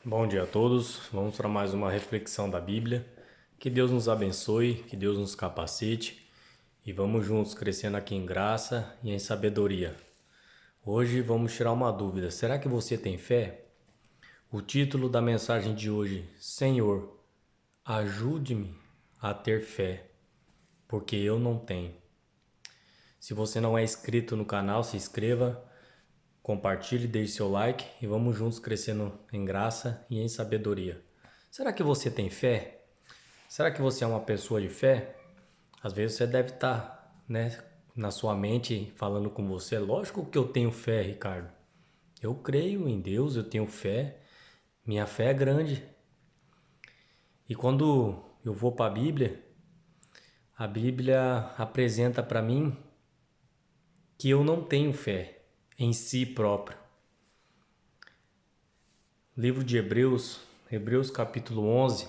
Bom dia a todos. Vamos para mais uma reflexão da Bíblia. Que Deus nos abençoe, que Deus nos capacite e vamos juntos crescendo aqui em graça e em sabedoria. Hoje vamos tirar uma dúvida: será que você tem fé? O título da mensagem de hoje: Senhor, ajude-me a ter fé, porque eu não tenho. Se você não é inscrito no canal, se inscreva, compartilhe, deixe seu like e vamos juntos crescendo em graça e em sabedoria. Será que você tem fé? Será que você é uma pessoa de fé? Às vezes você deve estar, na sua mente falando com você. Lógico que eu tenho fé, Ricardo. Eu creio em Deus, eu tenho fé. Minha fé é grande. E quando eu vou para a Bíblia apresenta para mim que eu não tenho fé em si próprio. Livro de Hebreus, Hebreus capítulo 11.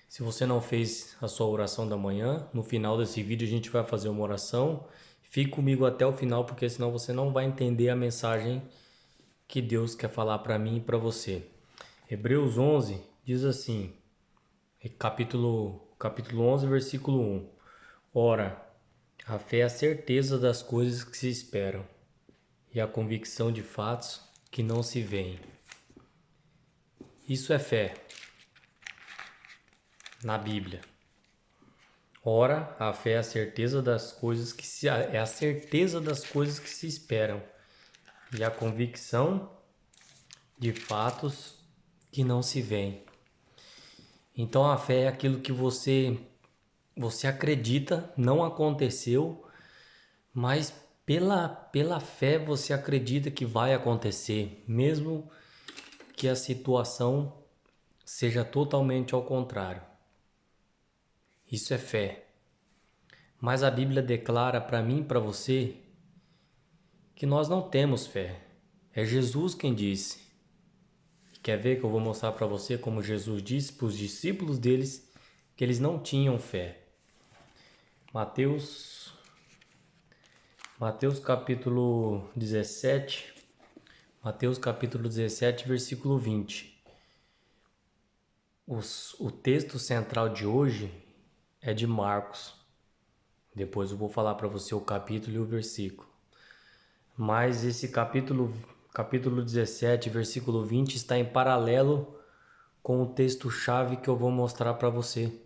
Se você não fez a sua oração da manhã, no final desse vídeo a gente vai fazer uma oração. Fique comigo até o final, porque senão você não vai entender a mensagem que Deus quer falar para mim e para você. Hebreus 11 diz assim, capítulo 11, versículo 1. Ora, a fé é a certeza das coisas que se esperam e a convicção de fatos que não se veem. Isso é fé na Bíblia. Ora, a fé é a certeza das coisas é a certeza das coisas que se esperam e a convicção de fatos que não se veem. Então a fé é aquilo que você acredita, não aconteceu, mas pela fé você acredita que vai acontecer, mesmo que a situação seja totalmente ao contrário. Isso é fé. Mas a Bíblia declara para mim e para você que nós não temos fé. É Jesus quem disse. Quer ver que eu vou mostrar para você como Jesus disse para os discípulos deles que eles não tinham fé. Mateus capítulo 17, Mateus capítulo 17, versículo 20. O texto central de hoje é de Marcos. Depois eu vou falar para você o capítulo e o versículo. Mas esse capítulo 17, versículo 20 está em paralelo com o texto-chave que eu vou mostrar para você.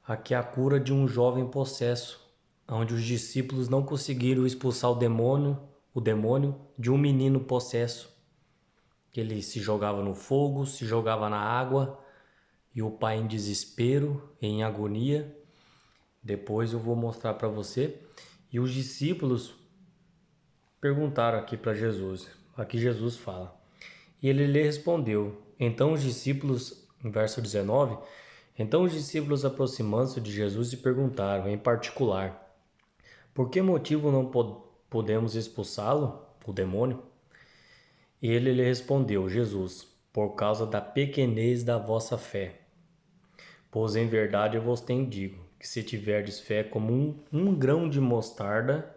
Aqui é a cura de um jovem possesso, onde os discípulos não conseguiram expulsar o demônio de um menino possesso. Ele se jogava no fogo, se jogava na água, e o pai em desespero, em agonia. Depois eu vou mostrar para você. E os discípulos perguntaram aqui para Jesus. Aqui Jesus fala. E ele lhe respondeu. Então os discípulos, no verso 19, então os discípulos aproximando-se de Jesus e perguntaram, em particular, por que motivo não podemos expulsá-lo, o demônio? E ele lhe respondeu, Jesus, por causa da pequenez da vossa fé. Pois em verdade eu vos tenho digo, que se tiverdes fé como um grão de mostarda,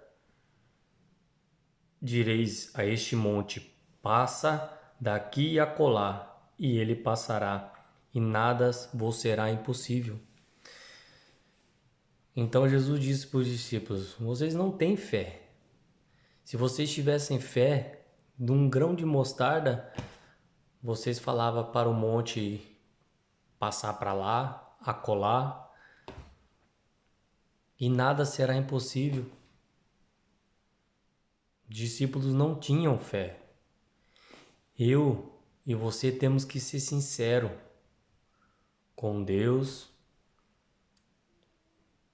direis a este monte, passa daqui e acolá, e ele passará, e nada vos será impossível. Então Jesus disse para os discípulos, vocês não têm fé. Se vocês tivessem fé de um grão de mostarda, vocês falavam para o monte passar para lá, acolá, e nada será impossível. Os discípulos não tinham fé. Eu e você temos que ser sinceros com Deus,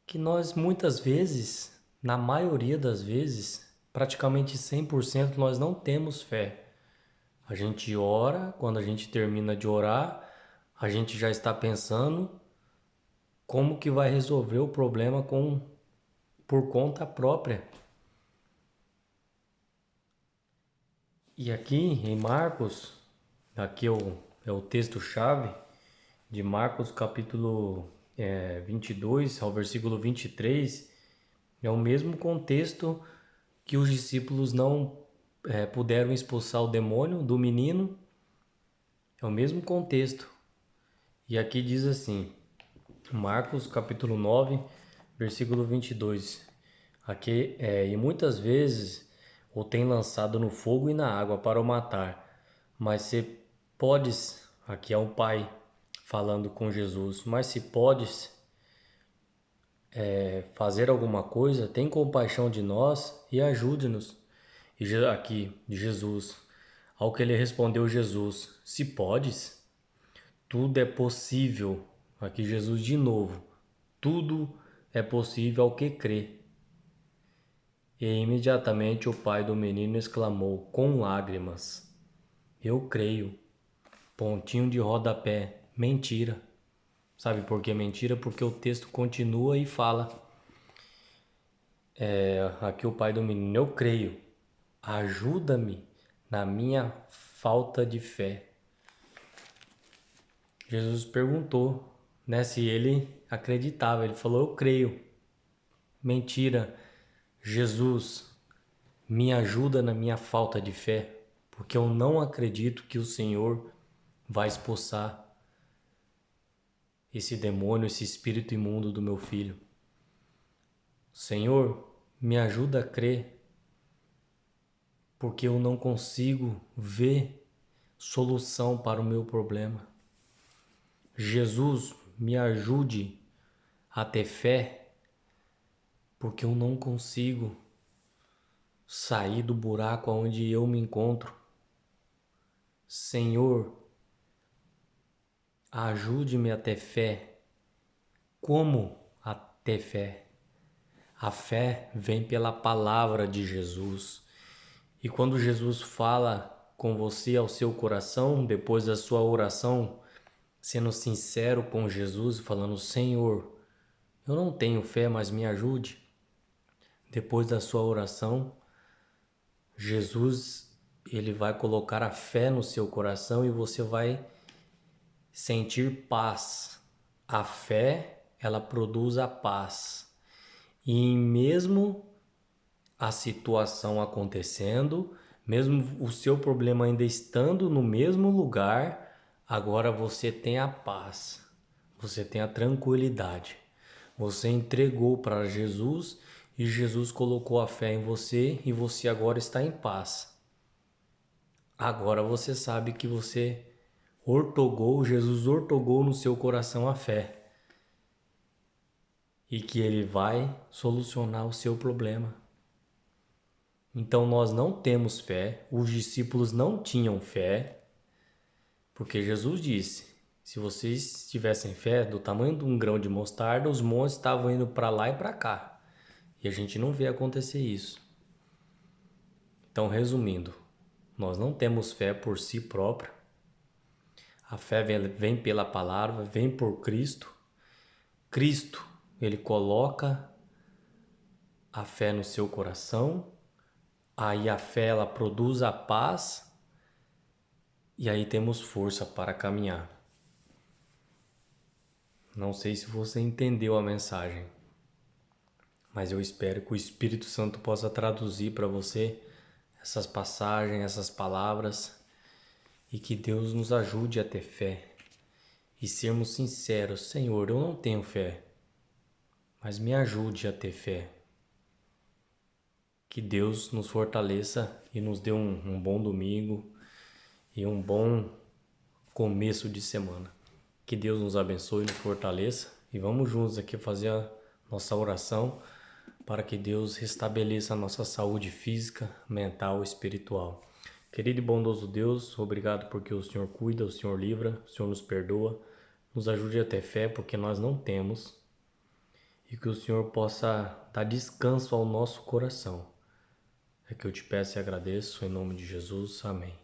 que nós muitas vezes, na maioria das vezes, praticamente 100% nós não temos fé. A gente ora, quando a gente termina de orar, a gente já está pensando como que vai resolver o problema por conta própria. E aqui em Marcos, aqui é o texto-chave de Marcos capítulo 22 ao versículo 23, é o mesmo contexto que os discípulos não puderam expulsar o demônio do menino, É o mesmo contexto. E aqui diz assim, Marcos capítulo 9, versículo 22. Aqui e muitas vezes o tem lançado no fogo e na água para o matar. Mas se podes, aqui é o pai falando com Jesus, mas se podes fazer alguma coisa, tem compaixão de nós e ajude-nos. E aqui, Jesus, ao que ele respondeu Jesus, se podes, tudo é possível. Aqui Jesus de novo, tudo é possível ao que crê. E imediatamente o pai do menino exclamou com lágrimas, eu creio. Pontinho de rodapé, mentira. Sabe por que mentira? Porque o texto continua e fala, aqui o pai do menino, eu creio, ajuda-me na minha falta de fé. Jesus perguntou, né, se ele acreditava. Ele falou, eu creio. Mentira. Jesus, me ajuda na minha falta de fé, porque eu não acredito que o Senhor vai expulsar esse demônio, esse espírito imundo do meu filho. Senhor, me ajuda a crer, porque eu não consigo ver solução para o meu problema. Jesus, me ajude a ter fé, porque eu não consigo sair do buraco onde eu me encontro. Senhor, ajude-me a ter fé. Como a ter fé? A fé vem pela palavra de Jesus. E quando Jesus fala com você ao seu coração, depois da sua oração, sendo sincero com Jesus, falando, Senhor, eu não tenho fé, mas me ajude. Depois da sua oração, Jesus, ele vai colocar a fé no seu coração e você vai sentir paz. A fé, ela produz a paz. E mesmo a situação acontecendo, mesmo o seu problema ainda estando no mesmo lugar, agora você tem a paz, você tem a tranquilidade. Você entregou para Jesus e Jesus colocou a fé em você e você agora está em paz. Agora você sabe que você Jesus ortogou no seu coração a fé e que ele vai solucionar o seu problema. Então nós não temos fé, os discípulos não tinham fé, porque Jesus disse, se vocês tivessem fé do tamanho de um grão de mostarda, os montes estavam indo para lá e para cá. E a gente não vê acontecer isso. Então, resumindo, nós não temos fé por si própria. A fé vem pela palavra, vem por Cristo. Cristo, ele coloca a fé no seu coração. Aí a fé, ela produz a paz. E aí temos força para caminhar. Não sei se você entendeu a mensagem, mas eu espero que o Espírito Santo possa traduzir para você essas passagens, essas palavras, e que Deus nos ajude a ter fé e sermos sinceros. Senhor, eu não tenho fé, mas me ajude a ter fé. Que Deus nos fortaleça e nos dê um bom domingo e um bom começo de semana. Que Deus nos abençoe e nos fortaleça. E vamos juntos aqui fazer a nossa oração para que Deus restabeleça a nossa saúde física, mental e espiritual. Querido e bondoso Deus, obrigado porque o Senhor cuida, o Senhor livra, o Senhor nos perdoa. Nos ajude a ter fé porque nós não temos. E que o Senhor possa dar descanso ao nosso coração. É que eu te peço e agradeço em nome de Jesus. Amém.